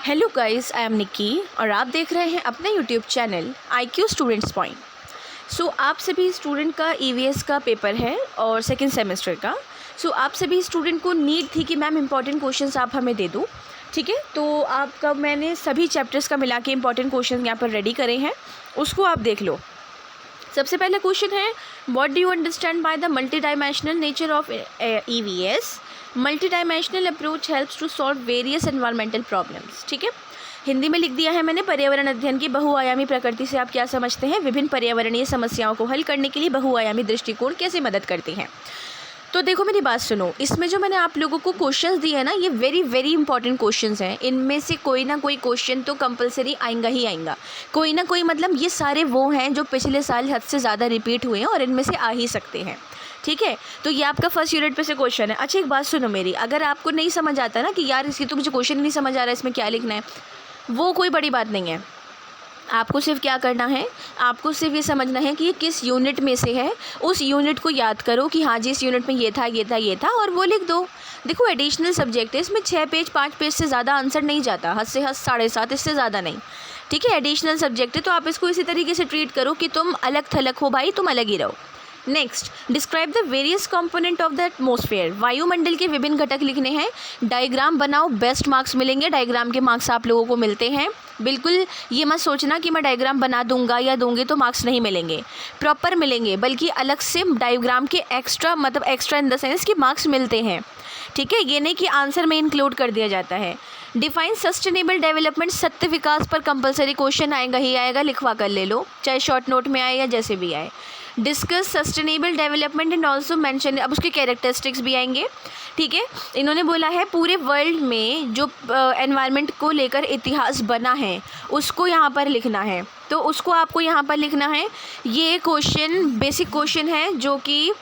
Hello guys, I am Nikki और आप देख रहे हैं अपना YouTube channel IQ students point. So आप सभी स्टूडेंट का EVS का पेपर है और सेकंड सेमेस्टर का। सो आप सभी स्टूडेंट को नीड थी कि मैम इंपॉर्टेंट क्वेश्चंस आप हमें दे दो, ठीक है। तो आपका मैंने सभी चैप्टर्स का मिला के इंपॉर्टेंट क्वेश्चन यहाँ पर रेडी करे हैं, उसको आप देख लो। सबसे पहला क्वेश्चन है, what do you understand by the multi dimensional nature of EVS? Multi dimensional approach helps to solve various environmental problems. ठीक है, हिंदी में लिख दिया है मैंने। पर्यावरण अध्ययन की बहुआयामी प्रकृति से आप क्या समझते हैं? विभिन्न पर्यावरणीय समस्याओं को हल करने के लिए बहुआयामी दृष्टिकोण कैसे मदद करते हैं? तो देखो मेरी बात सुनो, इसमें जो मैंने आप लोगों को क्वेश्चंस दिए हैं ना, ये वेरी वेरी इंपॉर्टेंट क्वेश्चंस हैं। इनमें से कोई ना कोई क्वेश्चन तो कंपलसरी आएगा ही आएगा, कोई ना कोई। मतलब ये सारे वो हैं जो पिछले साल हद से ज़्यादा रिपीट हुए हैं और इनमें से आ ही सकते हैं, ठीक है। तो ये आपका फर्स्ट यूनिट पे से क्वेश्चन है। अच्छा, एक बात सुनो मेरी, अगर आपको नहीं समझ आता ना कि यार इसकी तो मुझे क्वेश्चन नहीं समझ आ रहा है, इसमें क्या लिखना है, वो कोई बड़ी बात नहीं है। आपको सिर्फ क्या करना है, आपको सिर्फ ये समझना है कि ये किस यूनिट में से है। उस यूनिट को याद करो कि हाँ जी इस यूनिट में ये था ये था ये था, और वो लिख दो। देखो एडिशनल सब्जेक्ट है, इसमें 6 पेज 5 पेज से ज़्यादा आंसर नहीं जाता, हद से हद 7.5, इससे ज़्यादा नहीं, ठीक है। एडिशनल सब्जेक्ट है तो आप इसको इसी तरीके से ट्रीट करो कि तुम अलग थलग हो भाई, तुम अलग ही रहो। Next, describe the various component of the atmosphere. वायुमंडल के विभिन्न घटक लिखने हैं। डायग्राम बनाओ, बेस्ट मार्क्स मिलेंगे। डायग्राम के मार्क्स आप लोगों को मिलते हैं। बिल्कुल ये मत सोचना कि मैं डायग्राम बना दूंगा या दूंगी तो मार्क्स नहीं मिलेंगे, प्रॉपर मिलेंगे, बल्कि अलग से डायग्राम के एक्स्ट्रा, मतलब एक्स्ट्रा इन द सेंस कि मार्क्स मिलते हैं, ठीक है। ये नहीं कि आंसर में इंक्लूड कर दिया जाता है। डिफाइन सस्टेनेबल डेवलपमेंट, सत्य विकास पर कंपलसरी क्वेश्चन आएगा ही आएगा, लिखवा कर ले लो, चाहे शॉर्ट नोट में आए या जैसे भी आए। Discuss sustainable development and also mention, अब उसके कैरेक्टरिस्टिक्स भी आएंगे, ठीक है। इन्होंने बोला है पूरे वर्ल्ड में जो एनवायरनमेंट को लेकर इतिहास बना है उसको यहाँ पर लिखना है, तो उसको आपको यहाँ पर लिखना है। ये क्वेश्चन बेसिक क्वेश्चन है जो कि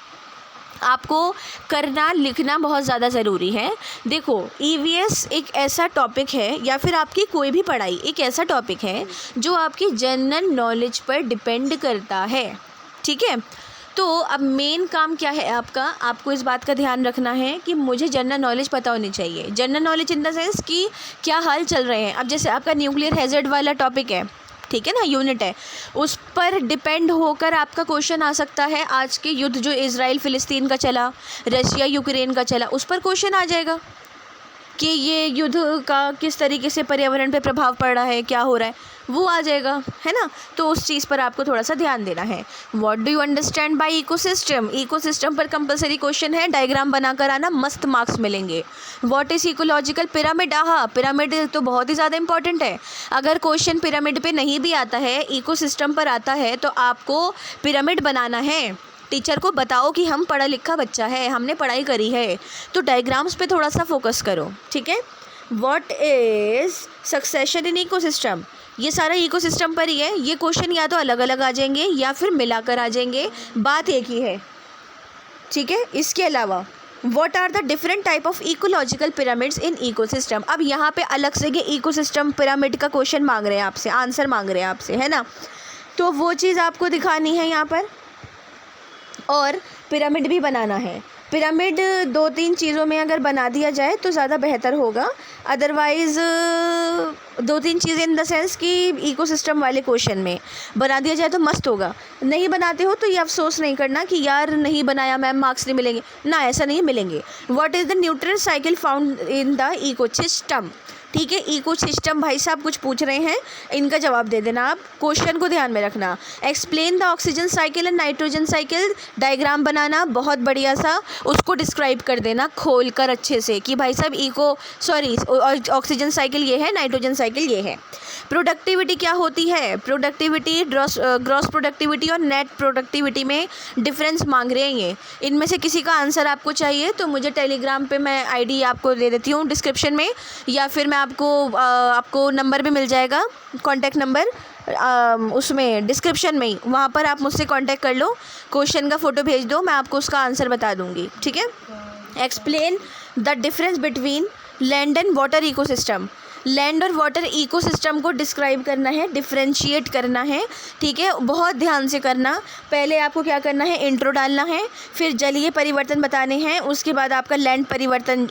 आपको करना, लिखना बहुत ज़्यादा ज़रूरी है। देखो EVS एक ऐसा टॉपिक है, या फिर आपकी कोई भी पढ़ाई एक ऐसा टॉपिक है जो आपकी जनरल नॉलेज पर डिपेंड करता है, ठीक है। तो अब मेन काम क्या है आपका, आपको इस बात का ध्यान रखना है कि मुझे जनरल नॉलेज पता होनी चाहिए। General knowledge in the sense कि क्या हाल चल रहे हैं। अब जैसे आपका न्यूक्लियर हैज़र्ड वाला टॉपिक है, ठीक है ना, यूनिट है, उस पर डिपेंड होकर आपका क्वेश्चन आ सकता है। आज के युद्ध जो इजराइल फ़िलिस्तीन का चला, रशिया यूक्रेन का चला, उस पर क्वेश्चन आ जाएगा कि ये युद्ध का किस तरीके से पर्यावरण पे प्रभाव पड़ रहा है, क्या हो रहा है, वो आ जाएगा, है ना। तो उस चीज़ पर आपको थोड़ा सा ध्यान देना है। What do you understand bye ecosystem? Ecosystem पर कंपलसरी क्वेश्चन है, डायग्राम बनाकर आना, मस्त मार्क्स मिलेंगे। What is ecological pyramid? Pyramid तो बहुत ही ज़्यादा इंपॉर्टेंट है। अगर क्वेश्चन पिरामिड पे नहीं भी आता है, इकोसिस्टम पर आता है, तो आपको पिरामिड बनाना है। टीचर को बताओ कि हम पढ़ा लिखा बच्चा है, हमने पढ़ाई करी है, तो डायग्राम्स पे थोड़ा सा फोकस करो, ठीक है। What is succession in ecosystem? ये सारा इकोसिस्टम पर ही है। ये क्वेश्चन या तो अलग अलग आ जाएंगे या फिर मिलाकर आ जाएंगे, बात एक ही है, ठीक है। इसके अलावा what are the different type of ecological pyramids in ecosystem? अब यहाँ पे अलग से ये इकोसिस्टम पिरामिड का क्वेश्चन मांग रहे हैं आपसे, आंसर मांग रहे हैं आपसे, है ना। तो वो चीज़ आपको दिखानी है यहाँ पर, और पिरामिड भी बनाना है। पिरामिड 2-3 चीज़ों में अगर बना दिया जाए तो ज़्यादा बेहतर होगा। अदरवाइज़ 2-3 चीज़ें इन द सेंस कि इकोसिस्टम वाले क्वेश्चन में बना दिया जाए तो मस्त होगा। नहीं बनाते हो तो ये अफसोस नहीं करना कि यार नहीं बनाया मैम, मार्क्स नहीं मिलेंगे ना, ऐसा नहीं मिलेंगे। What is the nutrient cycle found in the ecosystem? ठीक है, इकोसिस्टम भाई साहब कुछ पूछ रहे हैं, इनका जवाब दे देना आप, क्वेश्चन को ध्यान में रखना। Explain the oxygen cycle and nitrogen cycle, diagram बनाना बहुत बढ़िया सा, उसको डिस्क्राइब कर देना खोल कर अच्छे से कि भाई साहब ऑक्सीजन साइकिल ये है, नाइट्रोजन साइकिल ये है। प्रोडक्टिविटी क्या होती है? प्रोडक्टिविटी ग्रॉस प्रोडक्टिविटी और नेट प्रोडक्टिविटी में डिफरेंस मांग रहे हैं ये। इनमें से किसी का आंसर आपको चाहिए तो मुझे टेलीग्राम पे मैं ID आपको दे देती हूँ डिस्क्रिप्शन में, या फिर मैं आपको नंबर भी मिल जाएगा, कॉन्टैक्ट नंबर उसमें डिस्क्रिप्शन में ही, वहाँ पर आप मुझसे कांटेक्ट कर लो, क्वेश्चन का फ़ोटो भेज दो, मैं आपको उसका आंसर बता दूँगी, ठीक है। Explain the difference between land and water ecosystem. Land और वाटर इकोसिस्टम को डिस्क्राइब करना है, डिफरेंशिएट करना है, ठीक है, बहुत ध्यान से करना। पहले आपको क्या करना है, इंट्रो डालना है, फिर जलीय परिवर्तन बताने हैं, उसके बाद आपका लैंड परिवर्तन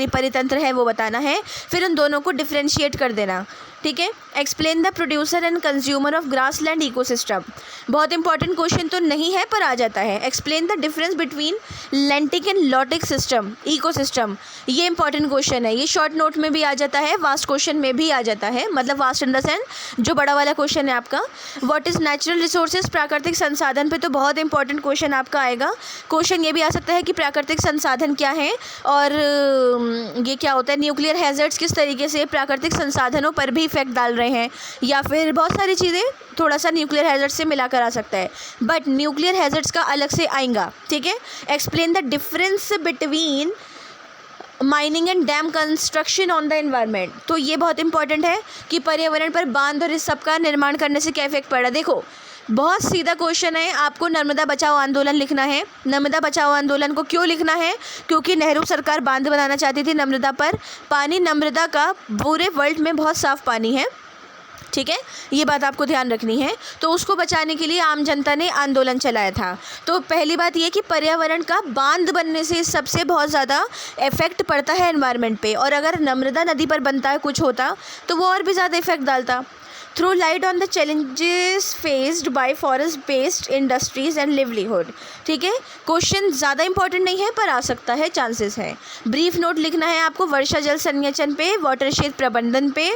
परितंत्र है वो बताना है, फिर उन दोनों को डिफरेंशिएट कर देना, ठीक है। Explain the producer and consumer of grass land ecosystem, बहुत इंपॉर्टेंट क्वेश्चन तो नहीं है पर आ जाता है। Explain the difference between लेंटिक and lotic system ecosystem, ये इंपॉर्टेंट क्वेश्चन है, ये शॉर्ट नोट में भी आ जाता है, वास्ट क्वेश्चन में भी आ जाता है, मतलब वास्ट इन द सेंस जो बड़ा वाला क्वेश्चन है आपका। व्हाट इज़ नेचुरल रिसोर्सेज, प्राकृतिक संसाधन पे तो बहुत इंपॉर्टेंट क्वेश्चन आपका आएगा। क्वेश्चन ये भी आ सकता है कि प्राकृतिक संसाधन क्या है और ये क्या होता है, न्यूक्लियर हैज़र्ड्स किस तरीके से प्राकृतिक संसाधनों पर भी इफेक्ट डाल रहे हैं, या फिर बहुत सारी चीज़ें थोड़ा सा न्यूक्लियर हैज़र्ड्स से मिलाकर आ सकता है, बट न्यूक्लियर हैज़र्ड्स का अलग से आएगा, ठीक है। Explain the difference between mining and dam construction on the environment, तो ये बहुत इंपॉर्टेंट है कि पर्यावरण पर बांध और इस सब का निर्माण करने से क्या इफेक्ट पड़ रहा है। देखो बहुत सीधा क्वेश्चन है, आपको नर्मदा बचाओ आंदोलन लिखना है। नर्मदा बचाओ आंदोलन को क्यों लिखना है, क्योंकि नेहरू सरकार बांध बनाना चाहती थी नर्मदा पर। पानी नर्मदा का पूरे वर्ल्ड में बहुत साफ़ पानी है, ठीक है, ये बात आपको ध्यान रखनी है। तो उसको बचाने के लिए आम जनता ने आंदोलन चलाया था। तो पहली बात ये कि पर्यावरण का बांध बनने से सबसे बहुत ज़्यादा इफेक्ट पड़ता है एनवायरनमेंट पे, और अगर नर्मदा नदी पर बनता है कुछ होता तो वो और भी ज़्यादा इफेक्ट डालता। Throw light on the challenges faced by forest based industries and livelihood, ठीक है। क्वेश्चन ज़्यादा इंपॉर्टेंट नहीं है पर आ सकता है, चांसेस है। ब्रीफ नोट लिखना है आपको वर्षा जल संचयन पे, वाटरशेड प्रबंधन पे।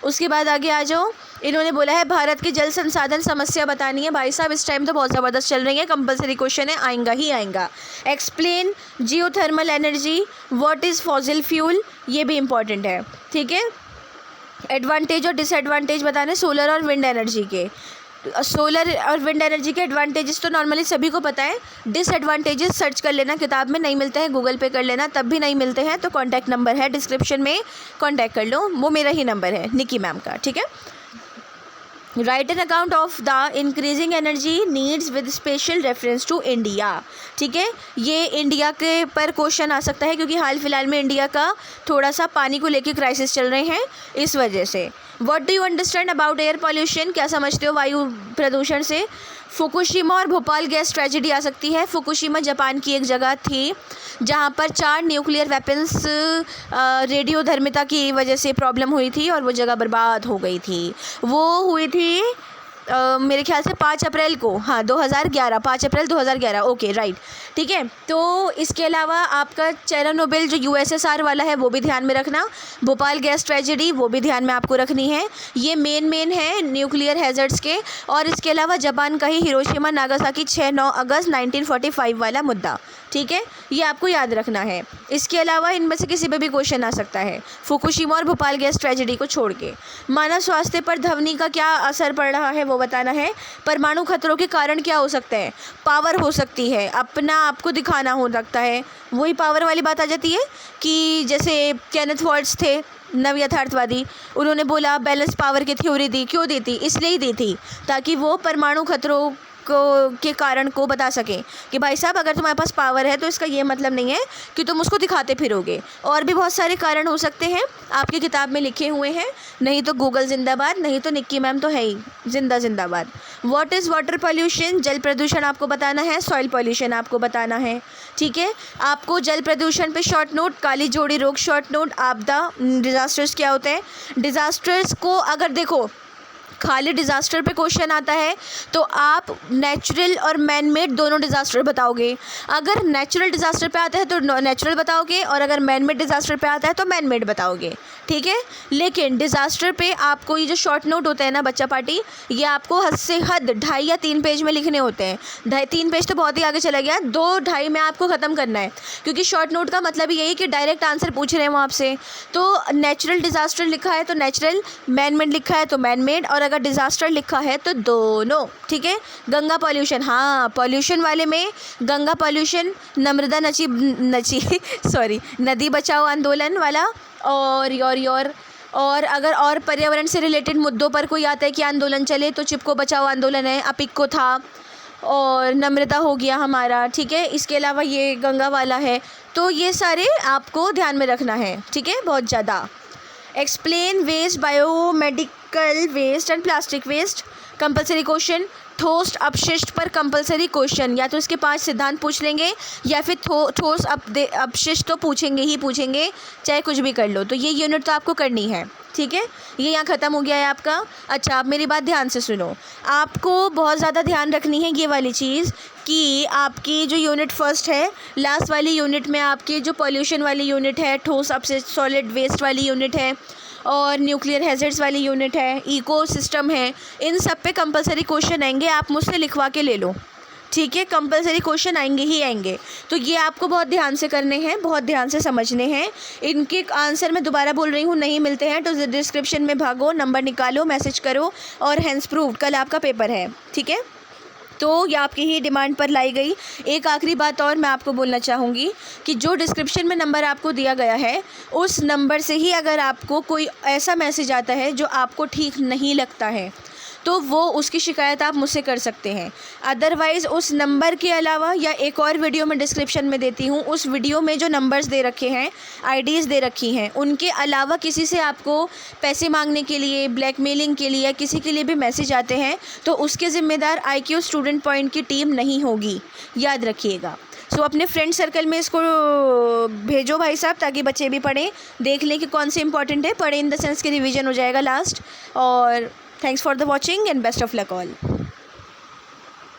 उसके बाद आगे आ जाओ, इन्होंने बोला है भारत की जल संसाधन समस्या बतानी है। भाई साहब इस टाइम तो बहुत ज़बरदस्त चल रही है, कंपलसरी क्वेश्चन है, आएगा ही आएगा। Explain geothermal energy, what is fossil fuel, ये भी इंपॉर्टेंट है, ठीक है। एडवांटेज और डिसएडवांटेज बताने सोलर और विंड एनर्जी के। सोलर और विंड एनर्जी के एडवांटेजेस तो नॉर्मली सभी को पता है, डिसएडवांटेजेस सर्च कर लेना, किताब में नहीं मिलते हैं, गूगल पे कर लेना, तब भी नहीं मिलते हैं तो कॉन्टैक्ट नंबर है डिस्क्रिप्शन में, कॉन्टैक्ट कर लो, वो मेरा ही नंबर है निकी मैम का, ठीक है। Write an account of the increasing energy needs with special reference to India, ठीक है। ये इंडिया के पर क्वेश्चन आ सकता है क्योंकि हाल फिलहाल में इंडिया का थोड़ा सा पानी को लेकर क्राइसिस चल रहे हैं, इस वजह से। What do you understand about air pollution, क्या समझते हो वायु प्रदूषण से। फुकुशिमा और भोपाल गैस ट्रेजेडी आ सकती है। फुकुशिमा जापान की एक जगह थी जहाँ पर 4 न्यूक्लियर वेपन्स रेडियोधर्मिता की वजह से प्रॉब्लम हुई थी और वो जगह बर्बाद हो गई थी। वो हुई थी मेरे ख्याल से 5 अप्रैल को, हाँ 2011, 5 अप्रैल 2011, ओके राइट, ठीक है। तो इसके अलावा आपका चेरनोबिल जो यूएसएसआर वाला है वो भी ध्यान में रखना, भोपाल गैस ट्रेजेडी वो भी ध्यान में आपको रखनी है। ये मेन है न्यूक्लियर हैज़र्ड्स के। और इसके अलावा जापान का ही हिरोशिमा नागासाकी 6-9 अगस्त 1945 वाला मुद्दा, ठीक है, ये आपको याद रखना है। इसके अलावा इनमें से किसी पे भी क्वेश्चन आ सकता है, फुकुशिमा और भोपाल गैस ट्रेजेडी को छोड़ के। मानव स्वास्थ्य पर ध्वनि का क्या असर पड़ रहा है वो बताना है। परमाणु खतरों के कारण क्या हो सकते हैं, पावर हो सकती है, अपना आपको दिखाना हो सकता है, वही पावर वाली बात आ जाती है कि जैसे केनेथ वॉल्ट्ज थे नव यथार्थवादी, उन्होंने बोला बैलेंस पावर की थ्योरी दी, क्यों दी थी, इसलिए ही दी थी ताकि वो परमाणु खतरों के कारण को बता सकें कि भाई साहब अगर तुम्हारे पास पावर है तो इसका ये मतलब नहीं है कि तुम उसको दिखाते फिरोगे। और भी बहुत सारे कारण हो सकते हैं, आपकी किताब में लिखे हुए हैं, नहीं तो गूगल जिंदाबाद, नहीं तो निक्की मैम तो है ही जिंदाबाद। व्हाट इज़ वाटर पॉल्यूशन, जल प्रदूषण आपको बताना है, सॉइल पॉल्यूशन आपको बताना है, ठीक है। आपको जल प्रदूषण पे शॉर्ट नोट, काली जोड़ी रोग शॉर्ट नोट, आपदा डिज़ास्टर्स क्या होते हैं। डिज़ास्टर्स को अगर देखो खाली डिज़ास्टर पे क्वेश्चन आता है तो आप नेचुरल और मैन मेड दोनों डिज़ास्टर बताओगे। अगर नेचुरल डिज़ास्टर पे आता है तो नेचुरल बताओगे, और अगर मैन मेड डिज़ास्टर पे आता है तो मैन मेड बताओगे, ठीक है। लेकिन डिज़ास्टर पे आपको ये जो शॉर्ट नोट होता है ना बच्चा पार्टी, ये आपको हद से हद 2.5 या 3 पेज में लिखने होते हैं। 3 पेज तो बहुत ही आगे चला गया, 2-2.5 में आपको ख़त्म करना है, क्योंकि शॉर्ट नोट का मतलब यही कि डायरेक्ट आंसर पूछ रहे हैं वो आपसे। तो नेचुरल डिज़ास्टर लिखा है तो नेचुरल, मैन मेड लिखा है तो मैन मेड, और अगर डिज़ास्टर लिखा है तो दोनों, ठीक है। गंगा पॉल्यूशन, हाँ पॉल्यूशन वाले में गंगा पॉल्यूशन, नर्मदा नदी बचाओ आंदोलन वाला, और अगर और पर्यावरण से रिलेटेड मुद्दों पर कोई आता है कि आंदोलन चले तो चिपको बचाओ आंदोलन है, अपिको था, और नम्रता हो गया हमारा, ठीक है। इसके अलावा ये गंगा वाला है, तो ये सारे आपको ध्यान में रखना है, ठीक है, बहुत ज़्यादा। Explain waste, biomedical waste and plastic waste, compulsory question. ठोस अपशिष्ट पर कंपलसरी क्वेश्चन, या तो इसके 5 सिद्धांत पूछ लेंगे या फिर ठोस अपशिष्ट तो पूछेंगे ही पूछेंगे, चाहे कुछ भी कर लो। तो ये यूनिट तो आपको करनी है, ठीक है। ये यहाँ ख़त्म हो गया है आपका। अच्छा, आप मेरी बात ध्यान से सुनो, आपको बहुत ज़्यादा ध्यान रखनी है ये वाली चीज़ कि आपकी जो यूनिट फर्स्ट है, लास्ट वाली यूनिट में आपकी जो पॉल्यूशन वाली यूनिट है, ठोस अपशिष्ट सॉलिड वेस्ट वाली यूनिट है, और न्यूक्लियर हैज़र्ड्स वाली यूनिट है, इकोसिस्टम है, इन सब पे कंपलसरी क्वेश्चन आएंगे। आप मुझसे लिखवा के ले लो, ठीक है। कंपलसरी क्वेश्चन आएंगे ही आएंगे, तो ये आपको बहुत ध्यान से करने हैं, बहुत ध्यान से समझने हैं। इनके आंसर मैं दोबारा बोल रही हूँ, नहीं मिलते हैं तो डिस्क्रिप्शन में भागो, नंबर निकालो, मैसेज करो, और हैंस प्रूव्ड कल आपका पेपर है, ठीक है। तो ये आपकी ही डिमांड पर लाई गई। एक आखिरी बात और मैं आपको बोलना चाहूँगी कि जो डिस्क्रिप्शन में नंबर आपको दिया गया है, उस नंबर से ही अगर आपको कोई ऐसा मैसेज आता है जो आपको ठीक नहीं लगता है, तो वो उसकी शिकायत आप मुझसे कर सकते हैं। अदरवाइज़ उस नंबर के अलावा, या एक और वीडियो में डिस्क्रिप्शन में देती हूँ, उस वीडियो में जो नंबर्स दे रखे हैं, आईडीज़ दे रखी हैं, उनके अलावा किसी से आपको पैसे मांगने के लिए, ब्लैकमेलिंग के लिए, या किसी के लिए भी मैसेज आते हैं, तो उसके ज़िम्मेदार IQ स्टूडेंट पॉइंट की टीम नहीं होगी, याद रखिएगा। सो अपने फ्रेंड सर्कल में इसको भेजो भाई साहब, ताकि बच्चे भी पढ़ें, देख लें कि कौन से इंपॉर्टेंट है, पढ़ें इन द सेंस कि रिवीजन हो जाएगा लास्ट। और thanks for the watching and best of luck all.